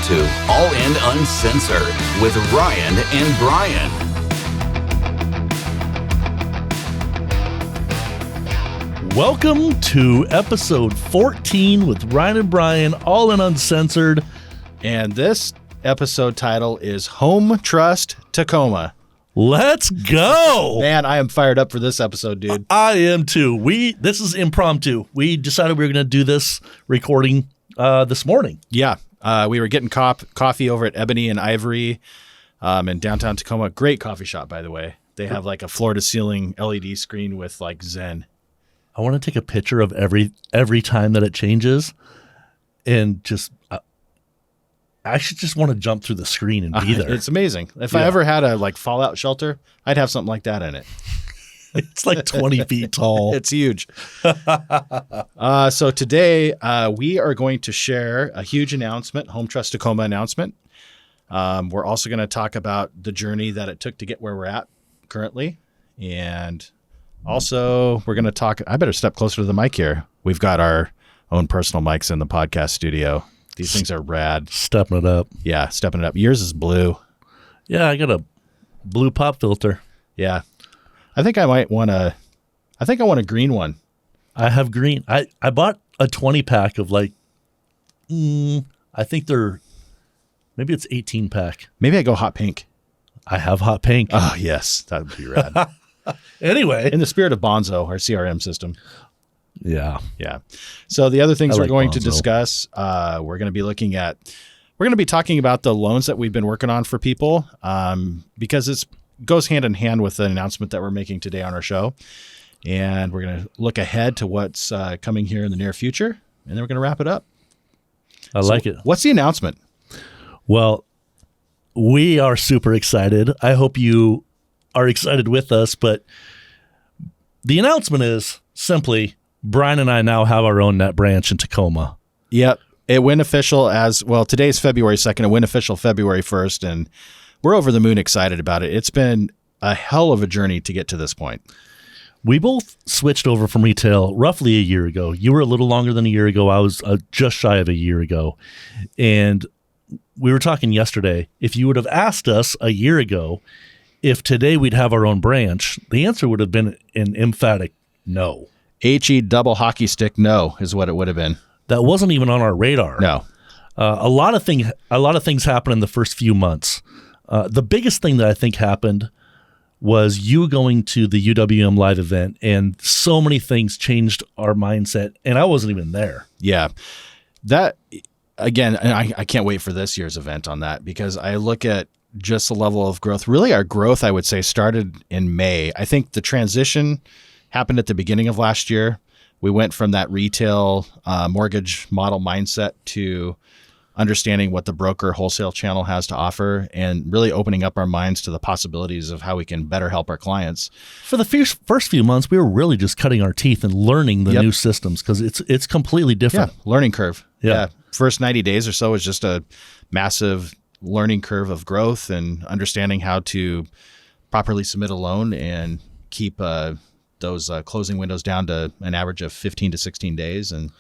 to All In Uncensored with Ryan and Bryon. Welcome to episode 14 with Ryan and Bryon, All In Uncensored. And this episode title is Home Trust Tacoma. Let's go. Man, I am fired up for this episode, dude. I am too. This is impromptu. We decided we were going to do this recording this morning. Yeah. We were getting coffee over at Ebony and Ivory in downtown Tacoma. Great coffee shop, by the way. They have like a floor-to-ceiling LED screen with like Zen. I want to take a picture of every time that it changes and just I should just want to jump through the screen and be there. It's amazing. If I ever had a like fallout shelter, I'd have something like that in it. It's like 20 feet tall. It's huge. So today we are going to share a huge announcement, Home Trust Tacoma announcement. We're also going to talk about the journey that it took to get where we're at currently. And also we're going to talk, I better step closer to the mic here. We've got our own personal mics in the podcast studio. These things are rad. Stepping it up. Yeah, stepping it up. Yours is blue. Yeah, I got a blue pop filter. Yeah. I think I want a green one. I have green. I bought a 20 pack of like, I think maybe it's 18 pack. Maybe I go hot pink. I have hot pink. Oh, yes. That would be rad. Anyway. In the spirit of Bonzo, our CRM system. Yeah. Yeah. So the other things we're going to Bonzo. discuss, we're going to be talking about the loans that we've been working on for people because it goes hand in hand with the announcement that we're making today on our show. And we're going to look ahead to what's coming here in the near future. And then we're going to wrap it up. I like it. What's the announcement? Well, we are super excited. I hope you are excited with us. But the announcement is simply, Bryon and I now have our own net branch in Tacoma. Yep. It went official today's February 2nd. It went official February 1st, and we're over the moon excited about it. It's been a hell of a journey to get to this point. We both switched over from retail roughly a year ago. You were a little longer than a year ago. I was just shy of a year ago. And we were talking yesterday. If you would have asked us a year ago if today we'd have our own branch, the answer would have been an emphatic no. HE double hockey stick no is what it would have been. That wasn't even on our radar. No. A lot of things happened in the first few months. The biggest thing that I think happened was you going to the UWM live event, and so many things changed our mindset, and I wasn't even there. Yeah. That, again, and I can't wait for this year's event on that because I look at just the level of growth. Really, our growth, I would say, started in May. I think the transition happened at the beginning of last year. We went from that retail mortgage model mindset to understanding what the broker wholesale channel has to offer and really opening up our minds to the possibilities of how we can better help our clients. For the first few months, we were really just cutting our teeth and learning the new systems because it's completely different. Yeah, learning curve. Yeah. First 90 days or so is just a massive learning curve of growth and understanding how to properly submit a loan and keep those closing windows down to an average of 15 to 16 days. And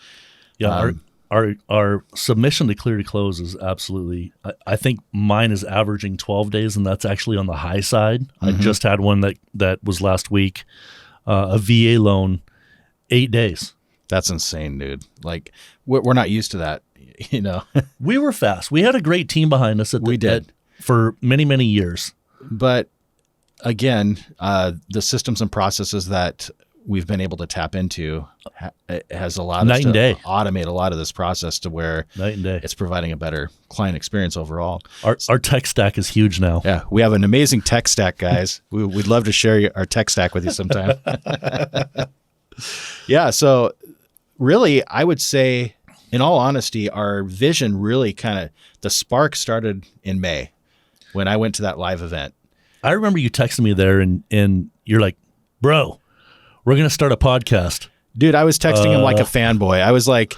our submission to clear to close is absolutely, I think mine is averaging 12 days, and that's actually on the high side. Mm-hmm. I just had one that was last week, a VA loan, 8 days. That's insane, dude. Like, we're not used to that, you know. We were fast. We had a great team behind us for many, many years. But again, the systems and processes that we've been able to tap into has allowed us to automate a lot of this process to where it's providing a better client experience overall. Our tech stack is huge now. Yeah, we have an amazing tech stack, guys. We'd love to share our tech stack with you sometime. Yeah, so really, I would say, in all honesty, our vision really the spark started in May when I went to that live event. I remember you texting me there and you're like, bro, we're going to start a podcast. Dude, I was texting him like a fanboy. I was like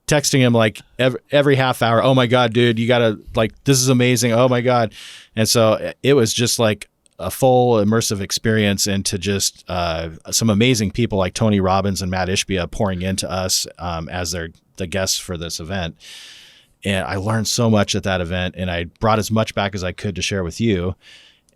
texting him like every half hour. Oh my God, dude, you got to this is amazing. Oh my God. And so it was just like a full immersive experience into just some amazing people like Tony Robbins and Matt Ishbia pouring into us as the guests for this event. And I learned so much at that event, and I brought as much back as I could to share with you.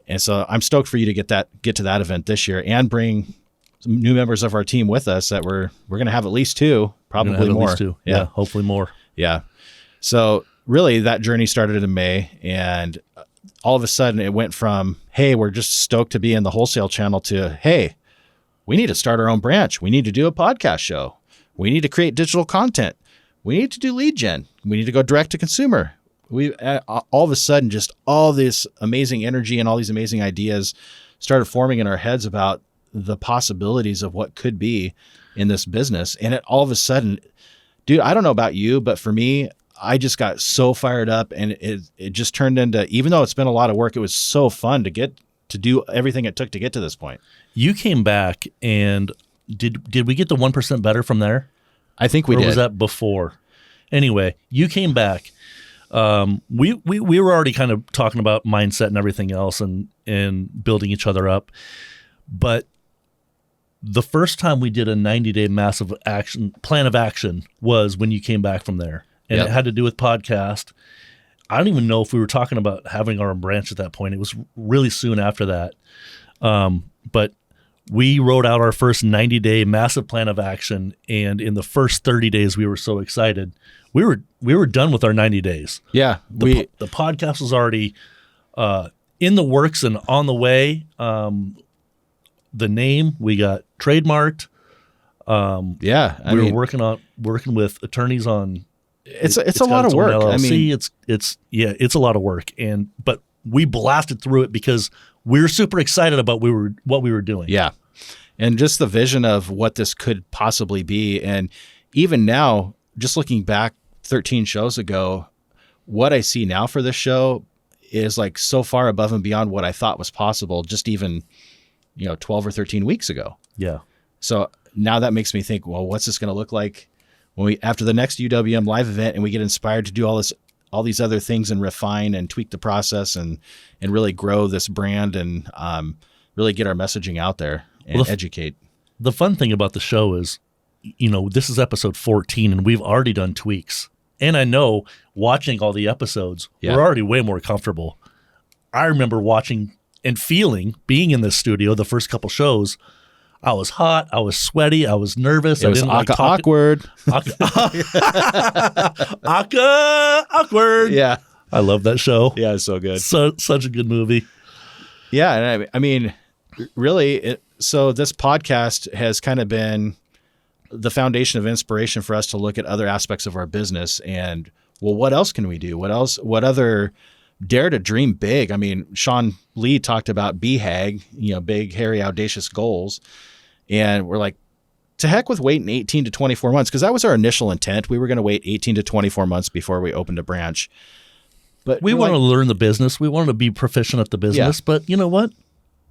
And so I'm stoked for you to get to that event this year and bring some new members of our team with us that we're going to have at least 2, probably more. At least 2. Yeah, hopefully more. Yeah. So really that journey started in May, and all of a sudden it went from, hey, we're just stoked to be in the wholesale channel to, hey, we need to start our own branch. We need to do a podcast show. We need to create digital content. We need to do lead gen. We need to go direct to consumer. We all of a sudden, just all this amazing energy and all these amazing ideas started forming in our heads about the possibilities of what could be in this business. And it all of a sudden, dude, I don't know about you, but for me, I just got so fired up, and it just turned into, even though it's been a lot of work, it was so fun to get to do everything it took to get to this point. You came back, and did we get the 1% better from there? I think we did. Or was that before? Anyway, you came back. We were already kind of talking about mindset and everything else and building each other up. But the first time we did a 90-day massive plan of action was when you came back from there. And It had to do with podcast. I don't even know if we were talking about having our own branch at that point. It was really soon after that. But we wrote out our first 90-day massive plan of action, and in the first 30 days, we were so excited. We were done with our 90 days. Yeah, the podcast was already in the works and on the way. The name we got trademarked. We were working with attorneys on. It's a lot of work. LLC. I mean, it's a lot of work, but we blasted through it because we were super excited about what we were doing. Yeah. And just the vision of what this could possibly be. And even now, just looking back 13 shows ago, what I see now for this show is like so far above and beyond what I thought was possible just even, 12 or 13 weeks ago. Yeah. So now that makes me think, well, what's this going to look like when after the next UWM live event, and we get inspired to do all these other things and refine and tweak the process and really grow this brand and really get our messaging out there and educate. The fun thing about the show is, this is episode 14 and we've already done tweaks. And I know watching all the episodes, we're already way more comfortable. I remember watching and being in this studio the first couple shows. I was hot. I was sweaty. I was nervous. It was awkward. Awkward. Yeah. I love that show. Yeah, it's so good. Such a good movie. Yeah. And I mean, really, so this podcast has kind of been the foundation of inspiration for us to look at other aspects of our business and, well, what else can we do? What other dare to dream big? I mean, Sean Lee talked about BHAG, big, hairy, audacious goals. And we're like, to heck with waiting 18 to 24 months, because that was our initial intent. We were going to wait 18 to 24 months before we opened a branch. But we wanted to learn the business. We wanted to be proficient at the business. Yeah. But you know what?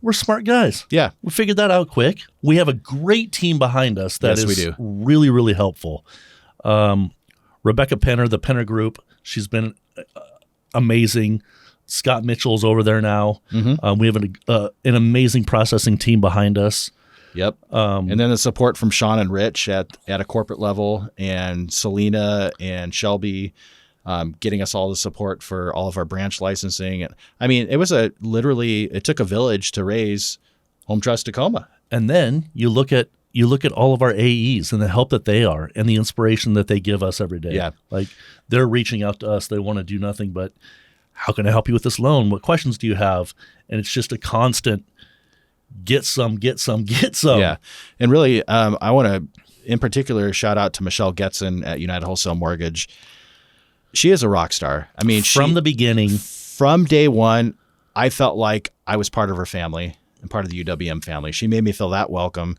We're smart guys. Yeah. We figured that out quick. We have a great team behind us that is really, really helpful. Rebecca Penner, the Penner Group, she's been amazing. Scott Mitchell's over there now. Mm-hmm. We have an amazing processing team behind us. Yep. And then the support from Sean and Rich at a corporate level, and Selena and Shelby getting us all the support for all of our branch licensing. And I mean, it took a village to raise Home Trust Tacoma. And then you look at all of our AEs and the help that they are and the inspiration that they give us every day. Yeah. Like they're reaching out to us. They want to do nothing but, how can I help you with this loan? What questions do you have? And it's just a constant get some. Yeah. And really, I want to, in particular, shout out to Michelle Getson at United Wholesale Mortgage. She is a rock star. I mean, from the beginning, from day one, I felt like I was part of her family and part of the UWM family. She made me feel that welcome.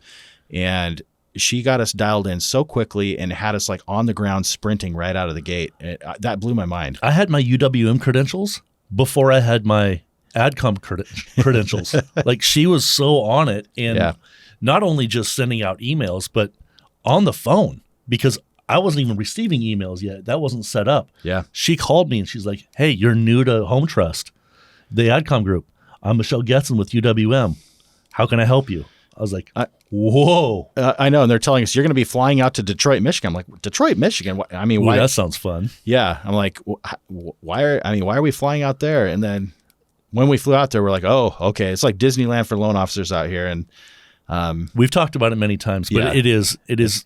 And she got us dialed in so quickly and had us like on the ground sprinting right out of the gate. That blew my mind. I had my UWM credentials before I had my AdCom credentials. Like she was so on it, and not only just sending out emails, but on the phone, because I wasn't even receiving emails yet. That wasn't set up. Yeah. She called me and she's like, hey, you're new to Home Trust, the AdCom group. I'm Michelle Getson with UWM. How can I help you? I was like, whoa. I know. And they're telling us you're going to be flying out to Detroit, Michigan. I'm like, Detroit, Michigan? I mean, Ooh, why? that sounds fun. Yeah. I'm like, why are we flying out there? And then when we flew out there, we're like, oh, okay. It's like Disneyland for loan officers out here. And we've talked about it many times, but it is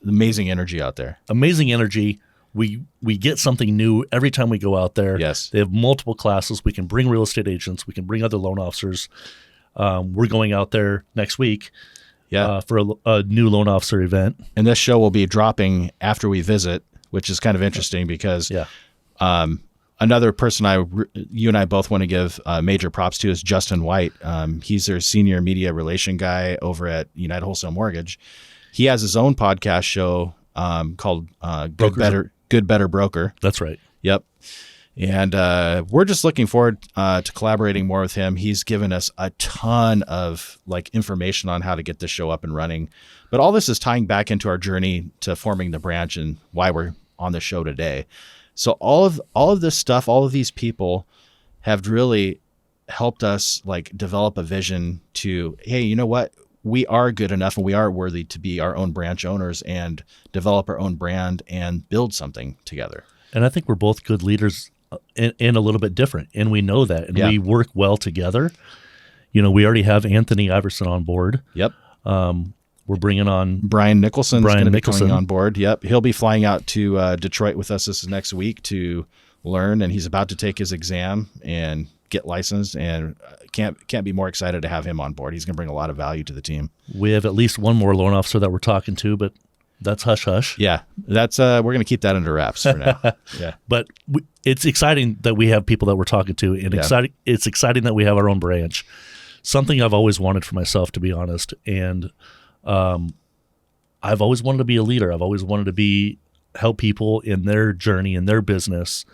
amazing energy out there. Amazing energy. We get something new every time we go out there. Yes. They have multiple classes. We can bring real estate agents. We can bring other loan officers. We're going out there next week for a new loan officer event. And this show will be dropping after we visit, which is kind of interesting because another person you and I both want to give major props to is Justin White. He's their senior media relation guy over at United Wholesale Mortgage. He has his own podcast show called Good Better Broker. That's right. Yep. And we're just looking forward to collaborating more with him. He's given us a ton of information on how to get this show up and running. But all this is tying back into our journey to forming the branch and why we're on the show today. So all of this stuff, all of these people have really helped us develop a vision to, hey, you know what? We are good enough and we are worthy to be our own branch owners and develop our own brand and build something together. And I think we're both good leaders and a little bit different. And we know that. And we work well together. We already have Anthony Iverson on board. Yep. We're bringing on Brian Nicholson. Going to be coming on board. Yep. He'll be flying out to Detroit with us this next week to learn. And he's about to take his exam and get licensed, and can't be more excited to have him on board. He's going to bring a lot of value to the team. We have at least one more loan officer that we're talking to, but that's hush hush. Yeah, that's we're going to keep that under wraps for now. Yeah, but it's exciting that we have people that we're talking to, and it's exciting that we have our own branch. Something I've always wanted for myself, to be honest, and I've always wanted to be a leader. I've always wanted to help people in their journey, in their business.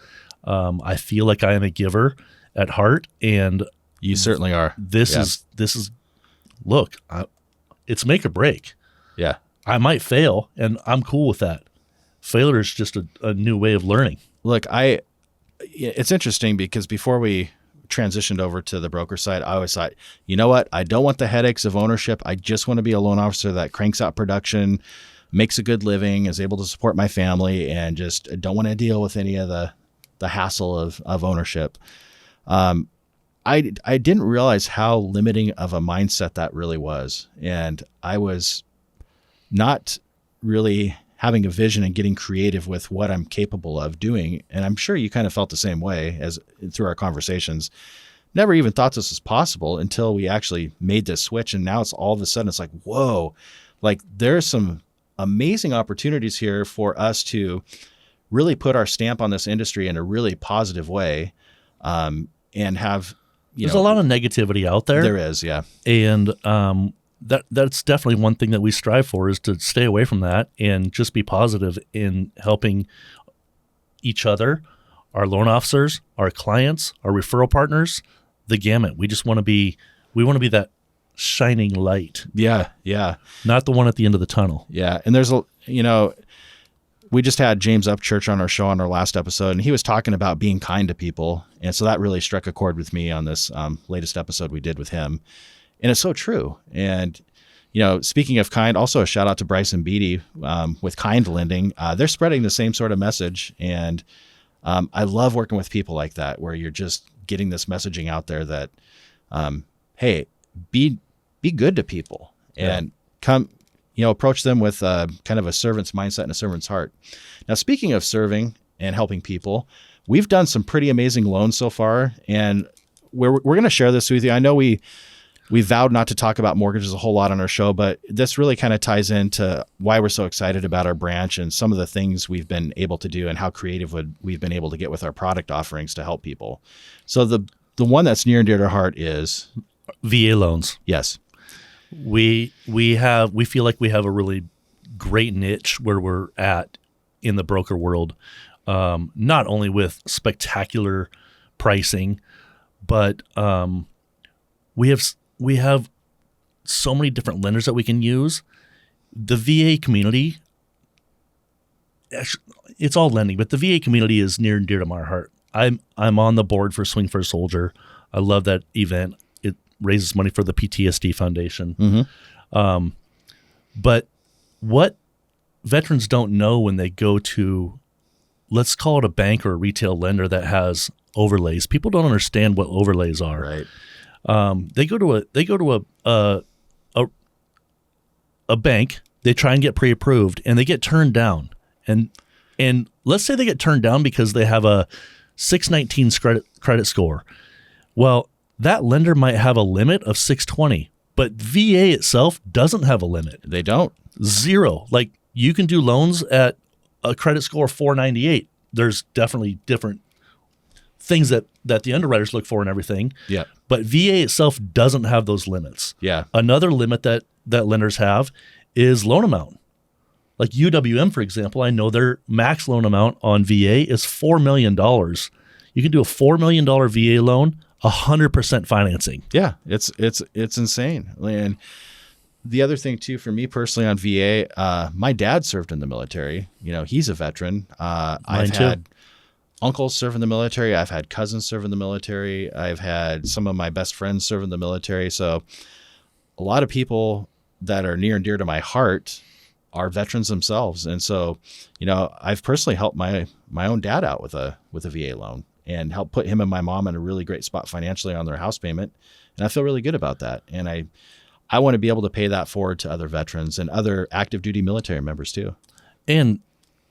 I feel like I am a giver at heart, and you certainly are. This is look, it's make or break. Yeah, I might fail, and I'm cool with that. Failure is just a new way of learning. Look, it's interesting because before we transitioned over to the broker side, I always thought, you know what? I don't want the headaches of ownership. I just want to be a loan officer that cranks out production, makes a good living, is able to support my family, and just don't want to deal with any of the hassle of ownership. I didn't realize how limiting of a mindset that really was. And I was not really having a vision and getting creative with what I'm capable of doing. And I'm sure you kind of felt the same way as through our conversations. Never even thought this was possible until we actually made this switch. And now it's all of a sudden, it's like, whoa, there's some amazing opportunities here for us to really put our stamp on this industry in a really positive way. And have, there's a lot of negativity out there. There is, yeah. And that's definitely one thing that we strive for, is to stay away from that and just be positive in helping each other, our loan officers, our clients, our referral partners, the gamut. We want to be that shining light. Yeah, yeah. Not the one at the end of the tunnel. Yeah, and there's we just had James Upchurch on our show on our last episode, and he was talking about being kind to people. And so that really struck a chord with me on this latest episode we did with him. And it's so true. And, speaking of kind, also a shout out to Bryson Beatty with Kind Lending. They're spreading the same sort of message. And I love working with people like that, where you're just getting this messaging out there that, hey, be good to people and come, approach them with kind of a servant's mindset and a servant's heart. Now, speaking of serving and helping people, we've done some pretty amazing loans so far, and we're going to share this with you. I know we vowed not to talk about mortgages a whole lot on our show, but this really kind of ties into why we're so excited about our branch and some of the things we've been able to do and how creative we've been able to get with our product offerings to help people. So the one that's near and dear to our heart is VA loans. Yes. We feel like we have a really great niche where we're at in the broker world, not only with spectacular pricing, but we have so many different lenders that we can use. The VA community, actually, it's all lending, but the VA community is near and dear to my heart. I'm on the board for Swing for a Soldier. I love that event. It raises money for the PTSD Foundation. But what veterans don't know when they go to, let's call it a bank or a retail lender that has overlays. People don't understand what overlays are. Right. They go to a bank. They try and get pre-approved, and they get turned down. And let's say they get turned down because they have a 619 credit score. Well, that lender might have a limit of 620, but VA itself doesn't have a limit. They don't. Zero. Like, you can do loans at a credit score of 498. There's definitely different things that the underwriters look for and everything. Yeah. But VA itself doesn't have those limits. Yeah. Another limit that lenders have is loan amount. Like UWM, for example, I know their max loan amount on VA is $4 million. You can do a $4 million VA loan, 100% financing. Yeah, it's insane. And the other thing too, for me personally on VA, my dad served in the military. You know, he's a veteran. I've had uncles serve in the military. I've had cousins serve in the military. I've had some of my best friends serve in the military. So a lot of people that are near and dear to my heart are veterans themselves. And so, you know, I've personally helped my own dad out with a VA loan and helped put him and my mom in a really great spot financially on their house payment. And I feel really good about that. And I want to be able to pay that forward to other veterans and other active duty military members too. And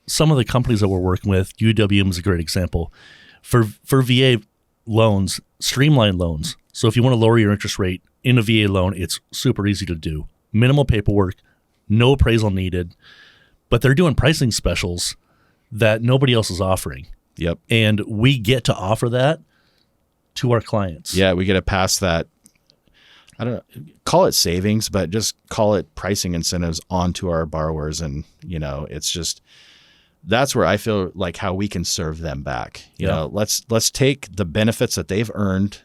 some of the companies that we're working with, UWM is a great example. For VA loans, streamlined loans. So if you want to lower your interest rate in a VA loan, it's super easy to do. Minimal paperwork, no appraisal needed, but they're doing pricing specials that nobody else is offering. Yep. And we get to offer that to our clients. Yeah, we get to pass that, I don't know, call it savings, but just call it pricing incentives onto our borrowers. And, you know, it's just, that's where I feel like how we can serve them back. You know, let's take the benefits that they've earned.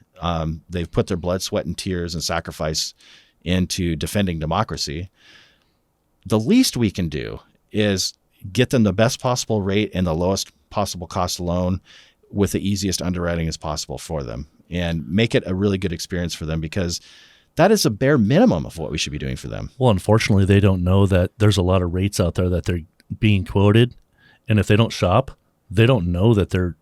They've put their blood, sweat, and tears and sacrifice into defending democracy. The least we can do is get them the best possible rate and the lowest possible cost loan with the easiest underwriting as possible for them, and make it a really good experience for them, because that is a bare minimum of what we should be doing for them. Well, unfortunately, they don't know that there's a lot of rates out there that they're being quoted. And if they don't shop, they don't know that they're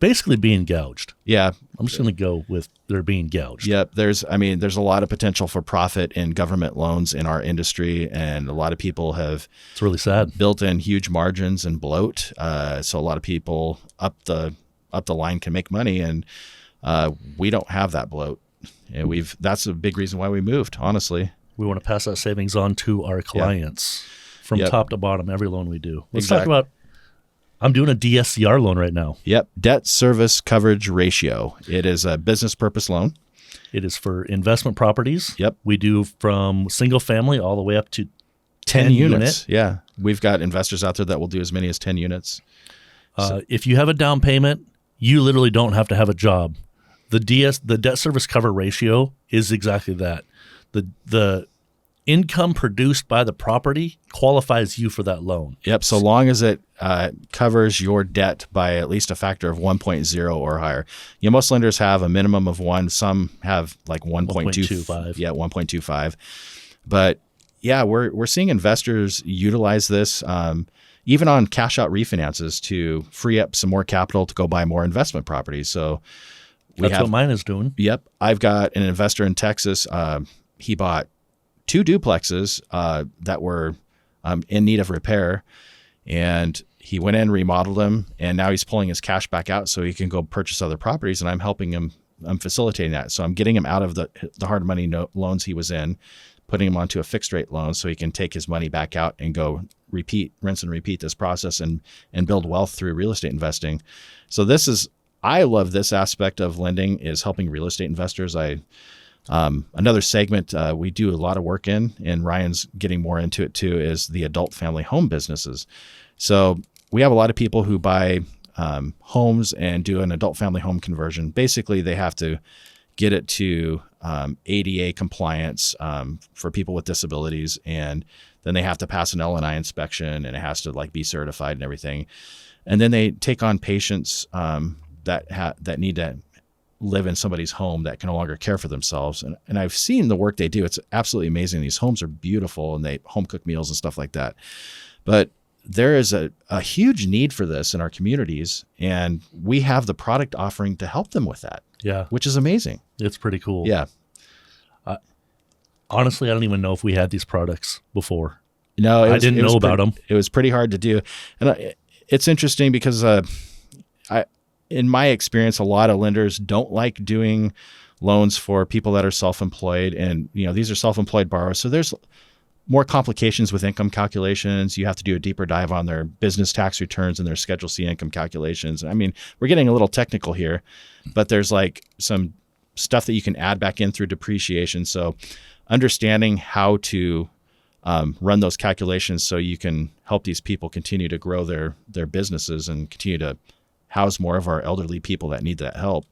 basically being gouged. Yeah. I'm just going to go with they're being gouged. Yep. There's a lot of potential for profit in government loans in our industry. And a lot of people have, it's really sad, built in huge margins and bloat. So a lot of people up the line can make money, and we don't have that bloat. And that's a big reason why we moved, honestly. We want to pass that savings on to our clients from top to bottom, every loan we do. Let's talk about, I'm doing a DSCR loan right now. Yep. Debt service coverage ratio. It is a business purpose loan. It is for investment properties. Yep. We do from single family all the way up to 10 units. Yeah. We've got investors out there that will do as many as 10 units. If you have a down payment, you literally don't have to have a job. The debt service cover ratio is exactly that. The income produced by the property qualifies you for that loan. Yep. So long as it covers your debt by at least a factor of 1.0 or higher. You know, most lenders have a minimum of 1. Some have like 1.25. Yeah, 1.25. But yeah, we're seeing investors utilize this even on cash out refinances to free up some more capital to go buy more investment properties. So that's what mine is doing. Yep. I've got an investor in Texas. He bought 2 duplexes that were in need of repair, and he went in, remodeled them, and now he's pulling his cash back out so he can go purchase other properties, and I'm helping him. I'm facilitating that. So I'm getting him out of the hard money loans he was in, putting him onto a fixed rate loan so he can take his money back out and go rinse and repeat this process and build wealth through real estate investing. So I love this aspect of lending, is helping real estate investors. Another segment we do a lot of work in, and Ryan's getting more into it too, is the adult family home businesses. So we have a lot of people who buy homes and do an adult family home conversion. Basically, they have to get it to ADA compliance for people with disabilities, and then they have to pass an L&I inspection, and it has to be certified and everything. And then they take on patients that need to live in somebody's home that can no longer care for themselves. And I've seen the work they do. It's absolutely amazing. These homes are beautiful, and they home cook meals and stuff like that. But there is a huge need for this in our communities, and we have the product offering to help them with that. Yeah. Which is amazing. It's pretty cool. Yeah. Honestly, I don't even know if we had these products before. No, I didn't know about them. It was pretty hard to do. And it's interesting because in my experience, a lot of lenders don't like doing loans for people that are self-employed. And, these are self-employed borrowers. So there's more complications with income calculations. You have to do a deeper dive on their business tax returns and their Schedule C income calculations. I mean, we're getting a little technical here, but there's like some stuff that you can add back in through depreciation. So understanding how to run those calculations so you can help these people continue to grow their businesses and continue to house more of our elderly people that need that help.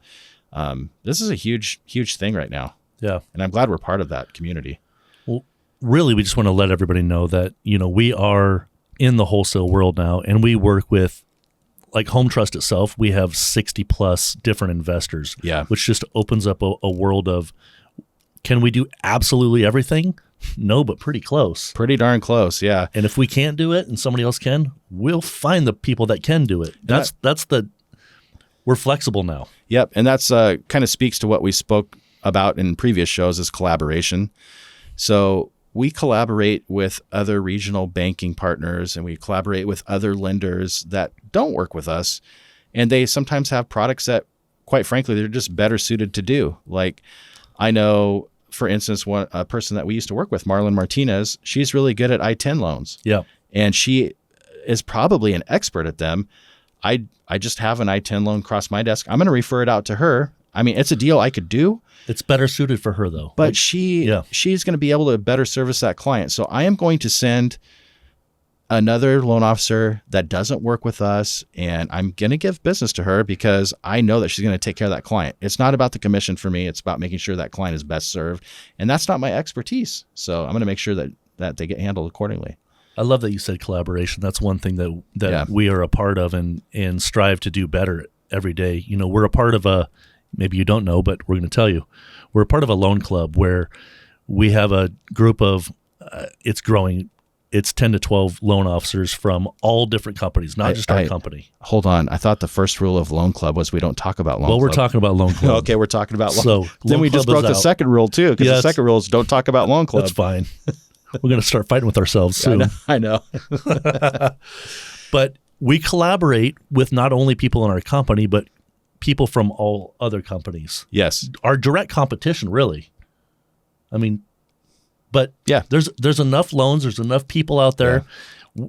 This is a huge, huge thing right now. Yeah. And I'm glad we're part of that community. Well, really, we just want to let everybody know that, we are in the wholesale world now, and we work with, like Home Trust itself, we have 60 plus different investors. Yeah. Which just opens up a world of, can we do absolutely everything? No, but pretty close. Pretty darn close, yeah. And if we can't do it and somebody else can, we'll find the people that can do it. We're flexible now. Yep, and that's kind of speaks to what we spoke about in previous shows is collaboration. So we collaborate with other regional banking partners, and we collaborate with other lenders that don't work with us, and they sometimes have products that, quite frankly, they're just better suited to do. Like I know, for instance, a person that we used to work with, Marlon Martinez, she's really good at I-10 loans. Yeah. And she is probably an expert at them. I just have an I-10 loan across my desk. I'm going to refer it out to her. I mean, it's a deal I could do. It's better suited for her, though. But she's going to be able to better service that client. So I am going to send another loan officer that doesn't work with us, and I'm going to give business to her because I know that she's going to take care of that client. It's not about the commission for me. It's about making sure that client is best served. And that's not my expertise. So I'm going to make sure that they get handled accordingly. I love that you said collaboration. That's one thing that we are a part of and strive to do better every day. We're a part of maybe you don't know, but we're going to tell you, we're a part of a loan club where we have a group of, it's growing. It's 10 to 12 loan officers from all different companies, not just our company. Hold on. I thought the first rule of loan club was we don't talk about loan club. Well, we're talking about loan club. Okay, we're talking about loan club. So then we just broke the second rule too, because the second rule is don't talk about loan club. That's fine. We're going to start fighting with ourselves soon. I know. But we collaborate with not only people in our company, but people from all other companies. Yes. Our direct competition, really. I mean, but yeah, there's enough loans. There's enough people out there. Yeah.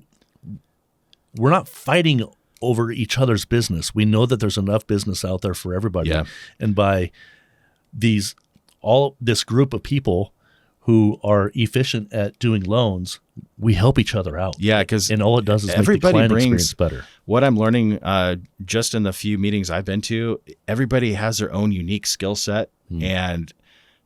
We're not fighting over each other's business. We know that there's enough business out there for everybody. Yeah. And by this group of people who are efficient at doing loans, we help each other out. Yeah, because and all it does is make the client experience better. What I'm learning just in the few meetings I've been to, everybody has their own unique skill set, and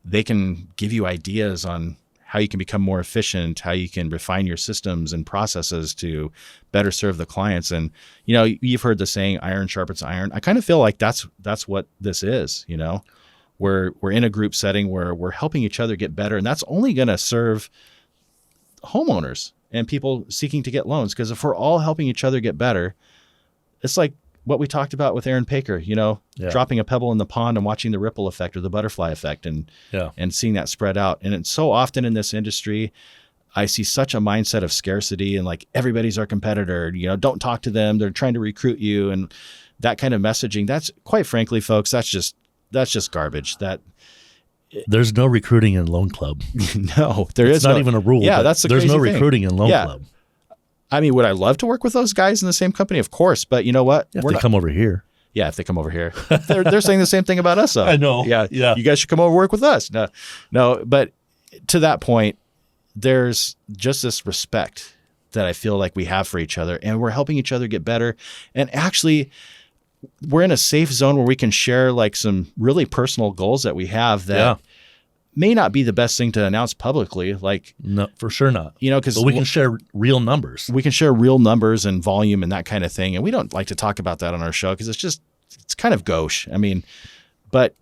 they can give you ideas on how you can become more efficient, how you can refine your systems and processes to better serve the clients. And you've heard the saying, "Iron sharpens iron." I kind of feel like that's what this is. We're in a group setting where we're helping each other get better, and that's only going to serve homeowners and people seeking to get loans. Because if we're all helping each other get better, it's like what we talked about with Aaron Paker, dropping a pebble in the pond and watching the ripple effect or the butterfly effect and seeing that spread out. And it's so often in this industry, I see such a mindset of scarcity and like everybody's our competitor, don't talk to them. They're trying to recruit you, and that kind of messaging. That's, quite frankly, folks, that's just garbage. There's no recruiting in Loan Club. No, it's not even a rule. Yeah, that's the there's crazy no recruiting in Loan Club. I mean, would I love to work with those guys in the same company? Of course, but you know what? If they come over here. Yeah, if they come over here, they're saying the same thing about us. Though. I know. Yeah. You guys should come over and work with us. No. But to that point, there's just this respect that I feel like we have for each other, and we're helping each other get better. And actually, we're in a safe zone where we can share like some really personal goals that we have that may not be the best thing to announce publicly. Like, no, for sure not. Because we can share real numbers. We can share real numbers and volume and that kind of thing. And we don't like to talk about that on our show because it's kind of gauche. I mean, But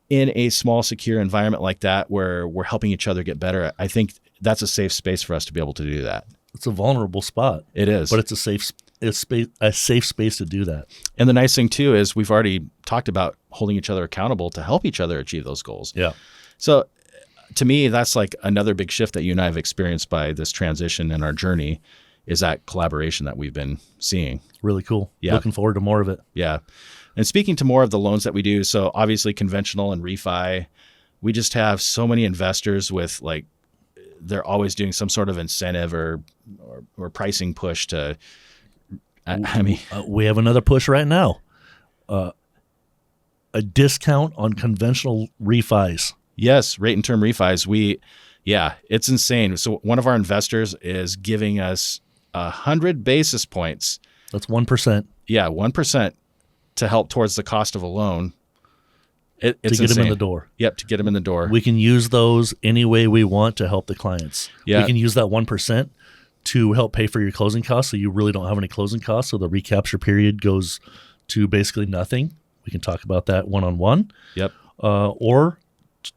in a small, secure environment like that, where we're helping each other get better, I think that's a safe space for us to be able to do that. It's a vulnerable spot. It is. But it's a safe space to do that. And the nice thing too is we've already talked about holding each other accountable to help each other achieve those goals. Yeah. So to me, that's like another big shift that you and I have experienced by this transition in our journey, is that collaboration that we've been seeing. Really cool. Yeah. Looking forward to more of it. Yeah. And speaking to more of the loans that we do, so obviously conventional and refi, we just have so many investors with like, they're always doing some sort of incentive or pricing push to, I mean, we have another push right now. A discount on conventional refis. yes, rate and term refis. It's insane. So one of our investors is giving us 100 basis points. That's 1%. Yeah, 1% to help towards the cost of a loan. It's to get insane. them in the door. Yep, to get them in the door. We can use those any way we want to help the clients. Yeah. We can use that 1% to help pay for your closing costs, so you really don't have any closing costs, so the recapture period goes to basically nothing. We can talk about that one-on-one. Yep. Or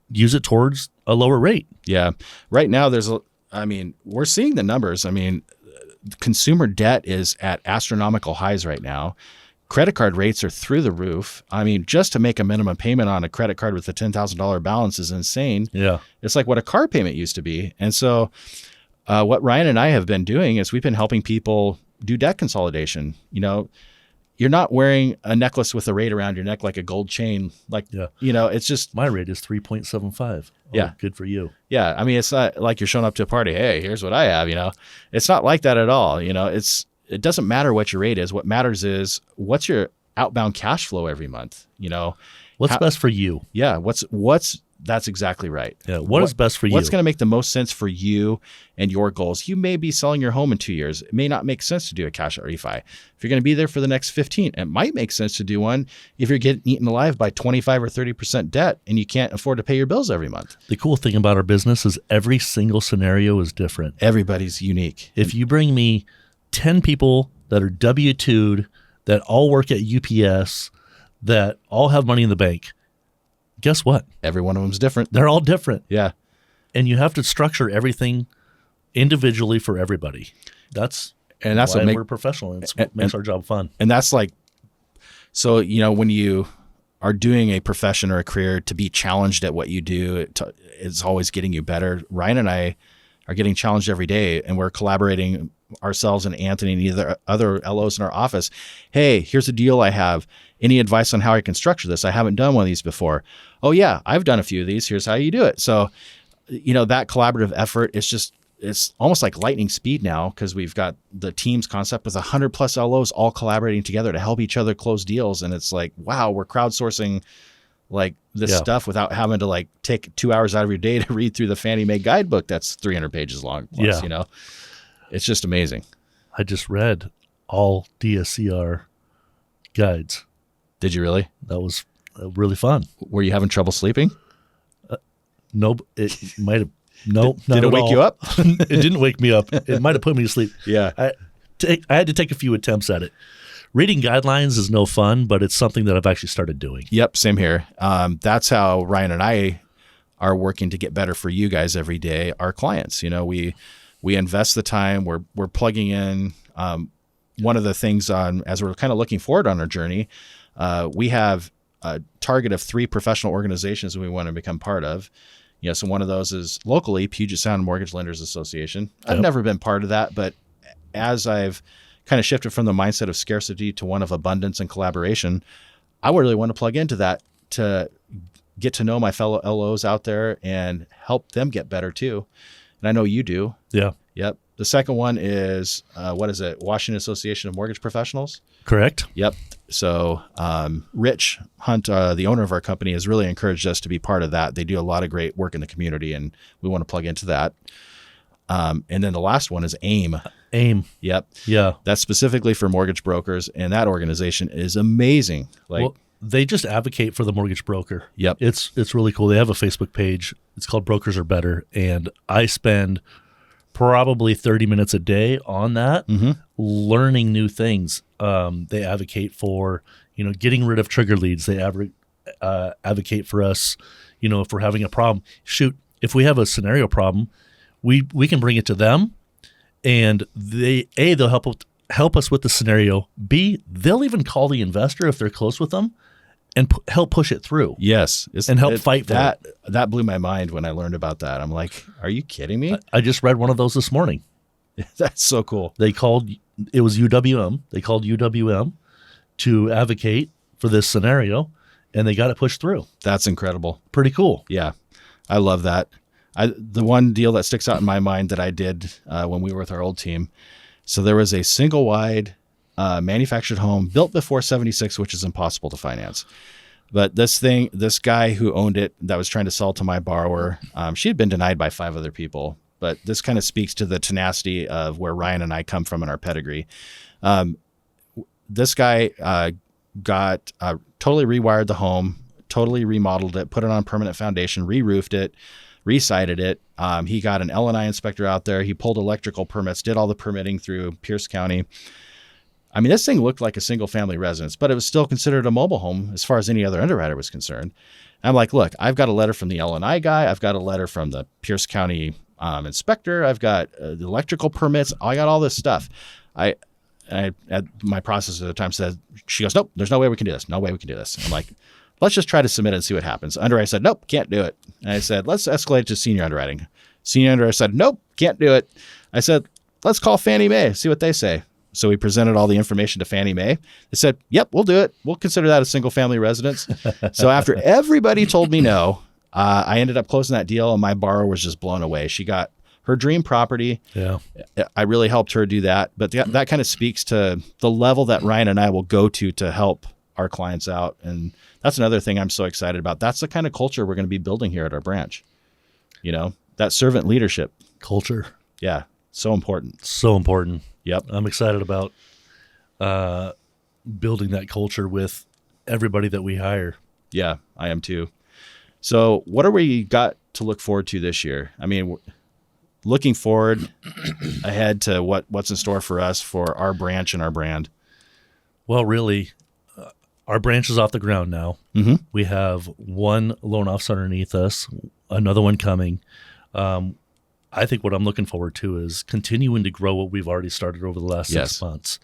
use it towards a lower rate. Yeah. Right now, we're seeing the numbers. I mean, consumer debt is at astronomical highs right now. Credit card rates are through the roof. I mean, just to make a minimum payment on a credit card with a $10,000 balance is insane. Yeah. It's like what a car payment used to be. And so what Ryan and I have been doing is we've been helping people do debt consolidation. You know, you're not wearing a necklace with a rate around your neck like a gold chain. Like, it's just. My rate is 3.75. Yeah. Good for you. Yeah. I mean, it's not like you're showing up to a party. Hey, here's what I have, It's not like that at all. It doesn't matter what your rate is. What matters is what's your outbound cash flow every month, What's best for you? Yeah. That's exactly right. Yeah. What is best for you? What's going to make the most sense for you and your goals? You may be selling your home in 2 years. It may not make sense to do a cash out refi. If you're going to be there for the next 15, it might make sense to do one if you're getting eaten alive by 25 or 30% debt and you can't afford to pay your bills every month. The cool thing about our business is every single scenario is different. Everybody's unique. If you bring me 10 people that are W-2'd, that all work at UPS, that all have money in the bank, guess what? Every one of them is different. They're all different. Yeah. And you have to structure everything individually for everybody. That's why we're professional. It's what makes our job fun. And that's like, so, when you are doing a profession or a career, to be challenged at what you do, it's always getting you better. Ryan and I are getting challenged every day, and we're collaborating ourselves and Anthony and either other LOs in our office. Hey, here's a deal I have. Any advice on how I can structure this? I haven't done one of these before. Oh yeah, I've done a few of these. Here's how you do it. So, that collaborative effort it's almost like lightning speed now, because we've got the teams concept with 100+ LOs all collaborating together to help each other close deals. And it's like, wow, we're crowdsourcing like this stuff without having to like take 2 hours out of your day to read through the Fannie Mae guidebook that's 300 pages long. Plus, It's just amazing. I just read all DSCR guides. Did you really? That was really fun. Were you having trouble sleeping? Nope. It might have. Nope. Did it wake you up? It didn't wake me up. It might have put me to sleep. Yeah. I had to take a few attempts at it. Reading guidelines is no fun, but it's something that I've actually started doing. Yep. Same here. That's how Ryan and I are working to get better for you guys every day, our clients. We invest the time. We're plugging in. One of the things as we're kind of looking forward on our journey, we have a target of 3 professional organizations we want to become part of. So one of those is locally Puget Sound Mortgage Lenders Association. I've never been part of that, but as I've kind of shifted from the mindset of scarcity to one of abundance and collaboration, I really want to plug into that to get to know my fellow LOs out there and help them get better too. And I know you do. Yeah. Yep. The second one is, Washington Association of Mortgage Professionals? Correct. Yep. So Rich Hunt, the owner of our company, has really encouraged us to be part of that. They do a lot of great work in the community, and we want to plug into that. And then the last one is AIM. AIM. Yep. Yeah. That's specifically for mortgage brokers, and that organization is amazing. They just advocate for the mortgage broker. Yep. It's really cool. They have a Facebook page. It's called Brokers Are Better, and I spend probably 30 minutes a day on that, learning new things. They advocate for, getting rid of trigger leads. They advocate for us, if we're having a problem. Shoot, if we have a scenario problem, we can bring it to them, and they'll help us with the scenario. B, they'll even call the investor if they're close with them and help push it through. Yes. And help fight for that. it. That blew my mind when I learned about that. I'm like, are you kidding me? I just read one of those this morning. That's so cool. It was UWM. They called UWM to advocate for this scenario, and they got it pushed through. That's incredible. Pretty cool. Yeah. I love that. The one deal that sticks out in my mind that I did when we were with our old team. So there was a single wide manufactured home built before 76, which is impossible to finance. But this guy who owned it that was trying to sell to my borrower, she had been denied by 5 other people. But this kind of speaks to the tenacity of where Ryan and I come from in our pedigree. This guy totally rewired the home, totally remodeled it, put it on a permanent foundation, re-roofed it, re-sided it. He got an L&I inspector out there. He pulled electrical permits, did all the permitting through Pierce County. I mean, this thing looked like a single family residence, but it was still considered a mobile home as far as any other underwriter was concerned. I'm like, look, I've got a letter from the L&I guy. I've got a letter from the Pierce County inspector. I've got the electrical permits. I got all this stuff. I at my process at the time said, she goes, nope, there's no way we can do this. No way we can do this. I'm like, let's just try to submit it and see what happens. Underwriter said, nope, can't do it. And I said, let's escalate it to senior underwriting. Senior underwriter said, nope, can't do it. I said, let's call Fannie Mae, see what they say. So we presented all the information to Fannie Mae. They said, yep, we'll do it. We'll consider that a single family residence. So after everybody told me no, I ended up closing that deal, and my borrower was just blown away. She got her dream property. Yeah. I really helped her do that. But that kind of speaks to the level that Ryan and I will go to help our clients out. And that's another thing I'm so excited about. That's the kind of culture we're going to be building here at our branch. That servant leadership. Culture. Yeah. So important. So important. Yep. I'm excited about building that culture with everybody that we hire. Yeah, I am too. So what are we got to look forward to this year? I mean, looking forward ahead to what's in store for us for our branch and our brand. Well, really, our branch is off the ground now. Mm-hmm. We have one loan officer underneath us, another one coming. I think what I'm looking forward to is continuing to grow what we've already started over the last 6 months.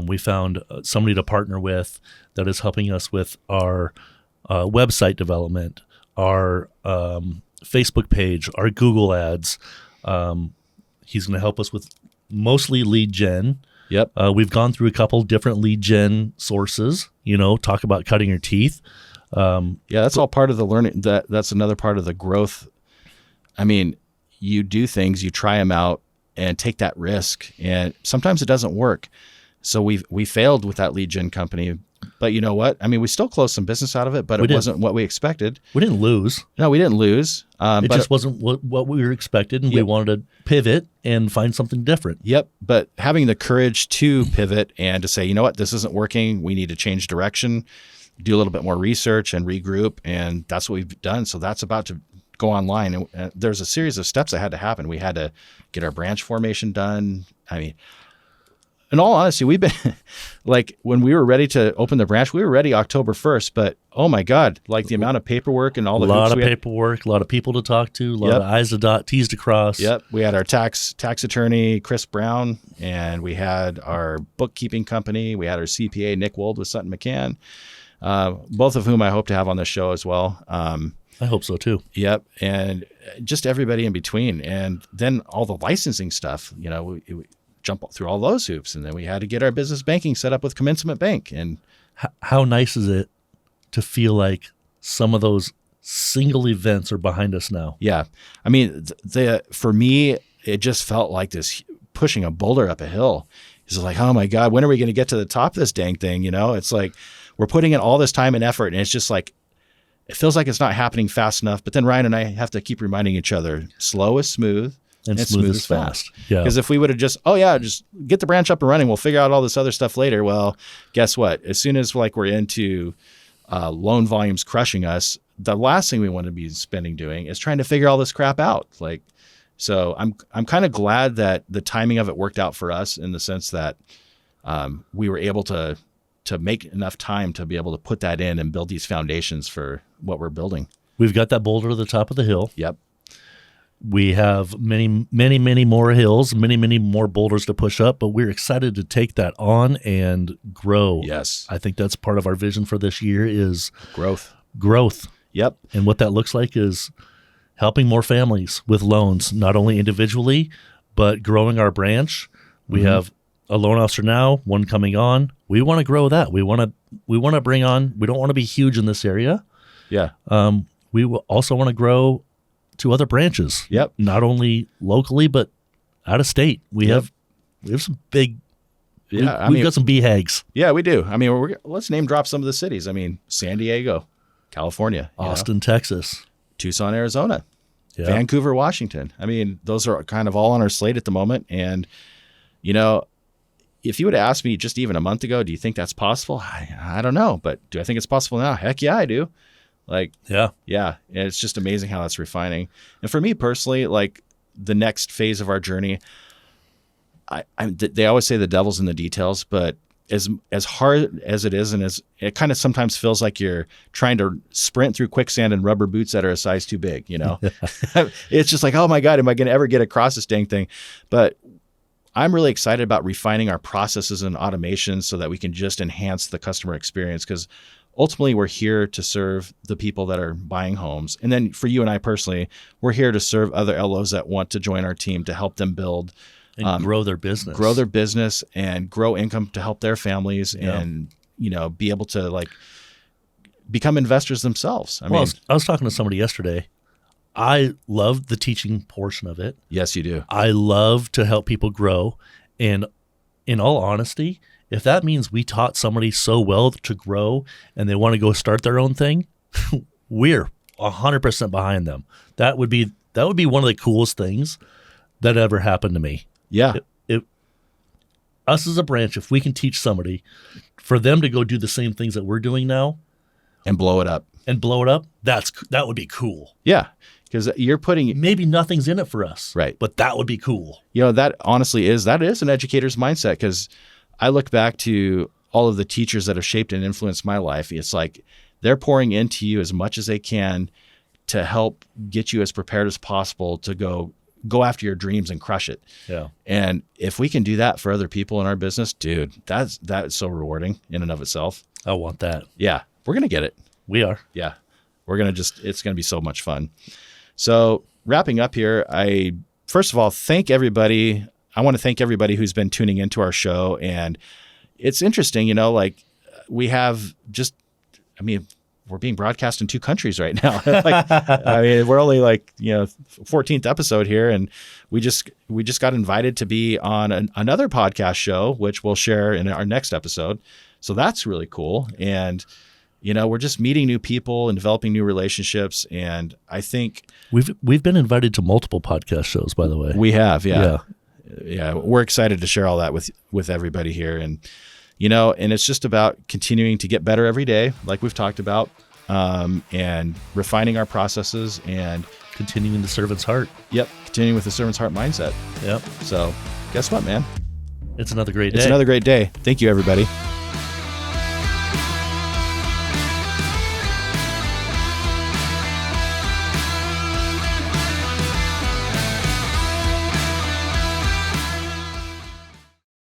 We found somebody to partner with that is helping us with our website development, our Facebook page, our Google ads. He's going to help us with mostly lead gen. Yep. We've gone through a couple different lead gen sources, talk about cutting your teeth. That's all part of the learning. That's another part of the growth. I mean, you do things, you try them out and take that risk, and sometimes it doesn't work. So we failed with that lead gen company, but you know what? I mean, we still closed some business out of it, but it wasn't what we expected. We didn't lose. No, we didn't lose. It just wasn't what we were expected, and we wanted to pivot and find something different. Yep. But having the courage to pivot and to say, you know what, this isn't working. We need to change direction, do a little bit more research and regroup. And that's what we've done. So that's about to go online. And there's a series of steps that had to happen. We had to get our branch formation done. I mean, in all honesty, we've been like, when we were ready to open the branch, we were ready October 1st, but oh my God, like the amount of paperwork and all the lot of paperwork, a lot of people to talk to, a lot of I's to dot, T's to cross. Yep. We had our tax attorney, Chris Brown, and we had our bookkeeping company. We had our CPA, Nick Wold with Sutton McCann, both of whom I hope to have on this show as well. I hope so too. Yep. And just everybody in between. And then all the licensing stuff, we jump through all those hoops. And then we had to get our business banking set up with Commencement Bank. And how nice is it to feel like some of those single events are behind us now? Yeah. I mean, for me, it just felt like this pushing a boulder up a hill. It's like, oh my God, when are we going to get to the top of this dang thing? It's like we're putting in all this time and effort, and it's just like, it feels like it's not happening fast enough. But then Ryan and I have to keep reminding each other, slow is smooth and smooth is fast. Yeah. Because if we would have just get the branch up and running, we'll figure out all this other stuff later. Well, guess what? As soon as we're into loan volumes crushing us, the last thing we want to be doing is trying to figure all this crap out. So I'm kind of glad that the timing of it worked out for us in the sense that we were able to to make enough time to be able to put that in and build these foundations for what we're building. We've got that boulder at the top of the hill. Yep. We have many, many, many more hills, many, many more boulders to push up, but we're excited to take that on and grow. Yes. I think that's part of our vision for this year is Growth. Yep. And what that looks like is helping more families with loans, not only individually, but growing our branch. We have a loan officer now, one coming on. We want to grow that. We want to bring on, we don't want to be huge in this area. Yeah. We will also want to grow to other branches. Yep. Not only locally, but out of state. We have some big, we've got some BHAGs. Yeah, we do. I mean, let's name drop some of the cities. I mean, San Diego, California, Austin, Texas, Tucson, Arizona, Vancouver, Washington. I mean, those are kind of all on our slate at the moment. And, if you would have asked me just even a month ago, do you think that's possible? I don't know. But do I think it's possible now? Heck yeah, I do. Yeah. And it's just amazing how that's refining. And for me personally, the next phase of our journey, they always say the devil's in the details, but as hard as it is, and it kind of sometimes feels like you're trying to sprint through quicksand in rubber boots that are a size too big, It's just like, oh my God, am I going to ever get across this dang thing? But I'm really excited about refining our processes and automation so that we can just enhance the customer experience, because ultimately we're here to serve the people that are buying homes. And then for you and I personally, we're here to serve other LOs that want to join our team to help them build and grow their business, and grow income to help their families and, be able to become investors themselves. I was talking to somebody yesterday. I love the teaching portion of it. Yes, you do. I love to help people grow. And in all honesty, if that means we taught somebody so well to grow and they want to go start their own thing, we're 100% behind them. That would be one of the coolest things that ever happened to me. Yeah. Us as a branch, if we can teach somebody for them to go do the same things that we're doing now and blow it up, that would be cool. Yeah. Because you're putting, maybe nothing's in it for us, right? But that would be cool. That honestly is an educator's mindset. Because I look back to all of the teachers that have shaped and influenced my life. It's like they're pouring into you as much as they can to help get you as prepared as possible to go after your dreams and crush it. Yeah. And if we can do that for other people in our business, dude, that's so rewarding in and of itself. I want that. Yeah. We're going to get it. We are. Yeah. It's going to be so much fun. So wrapping up here, first of all, thank everybody. I want to thank everybody who's been tuning into our show. And it's interesting, we have we're being broadcast in 2 countries right now. We're only 14th episode here. And we just got invited to be on another podcast show, which we'll share in our next episode. So that's really cool. And we're just meeting new people and developing new relationships. And I think we've been invited to multiple podcast shows, by the way. We have. Yeah. We're excited to share all that with everybody here. And, and it's just about continuing to get better every day, like we've talked about, and refining our processes and continuing the servant's heart. Yep. Continuing with the servant's heart mindset. Yep. So guess what, man? It's another great day. It's another great day. Thank you, everybody.